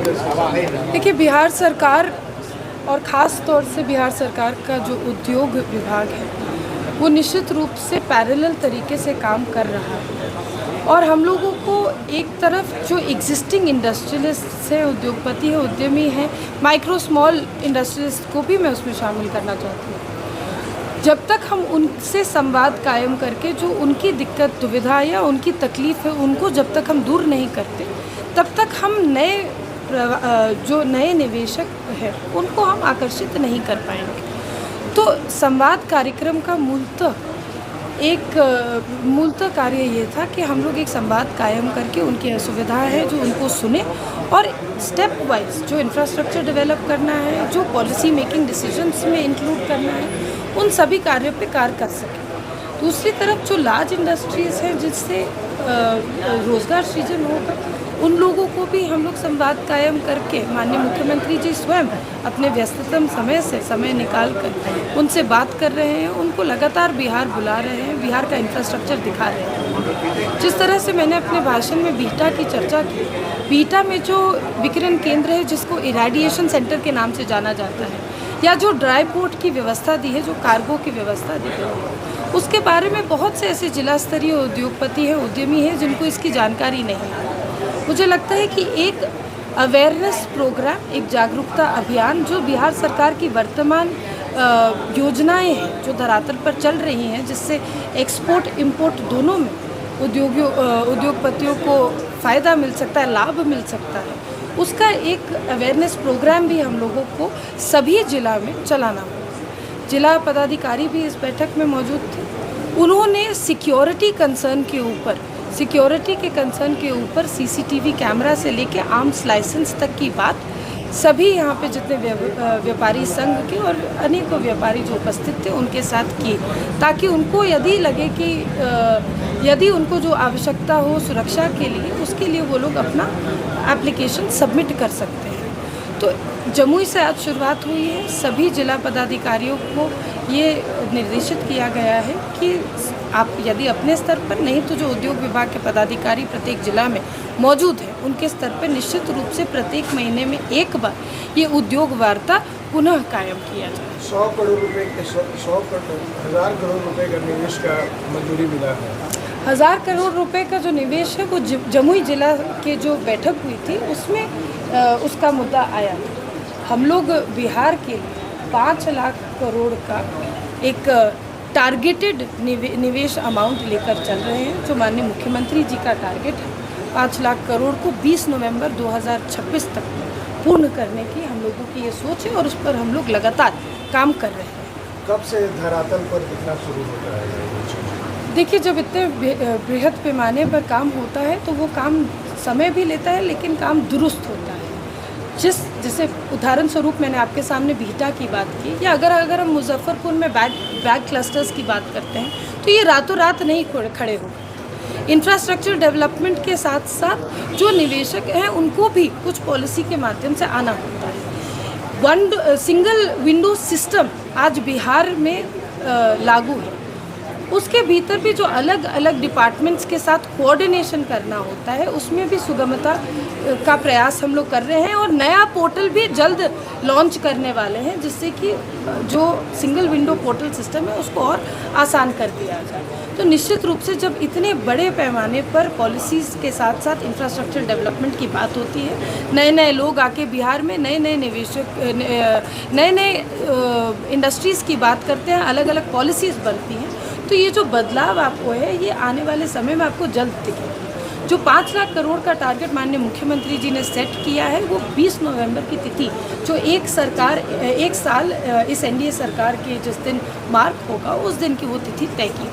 देखिए, बिहार सरकार और ख़ास तौर से बिहार सरकार का जो उद्योग विभाग है वो निश्चित रूप से पैरेलल तरीके से काम कर रहा है। और हम लोगों को एक तरफ जो एग्जिस्टिंग इंडस्ट्रियलिस्ट है, उद्योगपति है, उद्यमी हैं, माइक्रो स्मॉल इंडस्ट्रियलिस्ट को भी मैं उसमें शामिल करना चाहती हूँ। जब तक हम उनसे संवाद कायम करके जो उनकी दिक्कत दुविधा या उनकी तकलीफ़ है उनको जब तक हम दूर नहीं करते, तब तक हम जो नए निवेशक हैं उनको हम आकर्षित नहीं कर पाएंगे। तो संवाद कार्यक्रम का मूलतः कार्य ये था कि हम लोग एक संवाद कायम करके उनकी असुविधा है जो उनको सुने और स्टेप वाइज जो इंफ्रास्ट्रक्चर डेवलप करना है, जो पॉलिसी मेकिंग डिसीजंस में इंक्लूड करना है, उन सभी कार्यों पे कार्य कर सकें। दूसरी तरफ जो लार्ज इंडस्ट्रीज़ हैं जिससे रोज़गार सृजन होगा, उन लोगों को भी हम लोग संवाद कायम करके माननीय मुख्यमंत्री जी स्वयं अपने व्यस्ततम समय से समय निकाल कर उनसे बात कर रहे हैं, उनको लगातार बिहार बुला रहे हैं, बिहार का इंफ्रास्ट्रक्चर दिखा रहे हैं। जिस तरह से मैंने अपने भाषण में बीटा की चर्चा की, बीटा में जो विकिरण केंद्र है जिसको इरेडिएशन सेंटर के नाम से जाना जाता है, या जो ड्राई पोर्ट की व्यवस्था दी है, जो कार्गो की व्यवस्था दी है, उसके बारे में बहुत से ऐसे जिला स्तरीय उद्योगपति हैं, उद्यमी हैं जिनको इसकी जानकारी नहीं है। मुझे लगता है कि एक अवेयरनेस प्रोग्राम, एक जागरूकता अभियान जो बिहार सरकार की वर्तमान योजनाएं हैं जो धरातल पर चल रही हैं, जिससे एक्सपोर्ट इंपोर्ट दोनों में उद्योगपतियों को फ़ायदा मिल सकता है, लाभ मिल सकता है, उसका एक अवेयरनेस प्रोग्राम भी हम लोगों को सभी जिला में चलाना होगा। जिला पदाधिकारी भी इस बैठक में मौजूद थे। उन्होंने सिक्योरिटी के ऊपर सीसीटीवी कैमरा से लेके आर्म्स लाइसेंस तक की बात सभी यहाँ पे जितने व्यापारी संघ के और अनेकों व्यापारी जो उपस्थित थे उनके साथ की, ताकि उनको यदि लगे कि यदि उनको जो आवश्यकता हो सुरक्षा के लिए, उसके लिए वो लोग अपना एप्लीकेशन सबमिट कर सकते हैं। तो जमुई से आज शुरुआत हुई है। सभी जिला पदाधिकारियों को ये निर्देशित किया गया है कि आप यदि अपने स्तर पर नहीं तो जो उद्योग विभाग के पदाधिकारी प्रत्येक जिला में मौजूद हैं, उनके स्तर पर निश्चित रूप से प्रत्येक महीने में एक बार ये उद्योग वार्ता पुनः कायम किया जाए। 100 करोड़ रुपए 1000 करोड़ रुपए का निवेश का मंजूरी मिला है। 1000 करोड़ रुपए का जो निवेश है वो जमुई जिला के जो बैठक हुई थी उसमें उसका मुद्दा आया। हम लोग बिहार के लिए 5 लाख करोड़ का एक टारगेटेड निवेश अमाउंट लेकर चल रहे हैं, जो माननीय मुख्यमंत्री जी का टारगेट है 5 लाख करोड़ को 20 नवंबर 2026 तक पूर्ण करने की हम लोगों की ये सोच है और उस पर हम लोग लगातार काम कर रहे हैं। कब से धरातल पर दिखना शुरू होता है? देखिए, जब इतने बृहद पैमाने पर काम होता है तो वो काम समय भी लेता है, लेकिन काम दुरुस्त होता है। जैसे उदाहरण स्वरूप मैंने आपके सामने बीटा की बात की, या अगर हम मुजफ्फरपुर में बैग क्लस्टर्स की बात करते हैं तो ये रातों रात नहीं खड़े हो। इंफ्रास्ट्रक्चर डेवलपमेंट के साथ साथ जो निवेशक हैं उनको भी कुछ पॉलिसी के माध्यम से आना होता है। सिंगल विंडो सिस्टम आज बिहार में लागू है, उसके भीतर भी जो अलग अलग डिपार्टमेंट्स के साथ कोऑर्डिनेशन करना होता है, उसमें भी सुगमता का प्रयास हम लोग कर रहे हैं और नया पोर्टल भी जल्द लॉन्च करने वाले हैं, जिससे कि जो सिंगल विंडो पोर्टल सिस्टम है उसको और आसान कर दिया जाए। तो निश्चित रूप से जब इतने बड़े पैमाने पर पॉलिसीज़ के साथ साथ इंफ्रास्ट्रक्चर डेवलपमेंट की बात होती है, नए लोग आके बिहार में नए निवेशक नए इंडस्ट्रीज़ की बात करते हैं, अलग अलग पॉलिसीज़ बनती हैं, तो ये जो बदलाव आपको है ये आने वाले समय में आपको जल्द दिखेगा। जो 5 लाख करोड़ का टारगेट माननीय मुख्यमंत्री जी ने सेट किया है वो 20 नवंबर की तिथि, जो एक साल इस एनडीए सरकार के जिस दिन मार्क होगा उस दिन की वो तिथि तय की।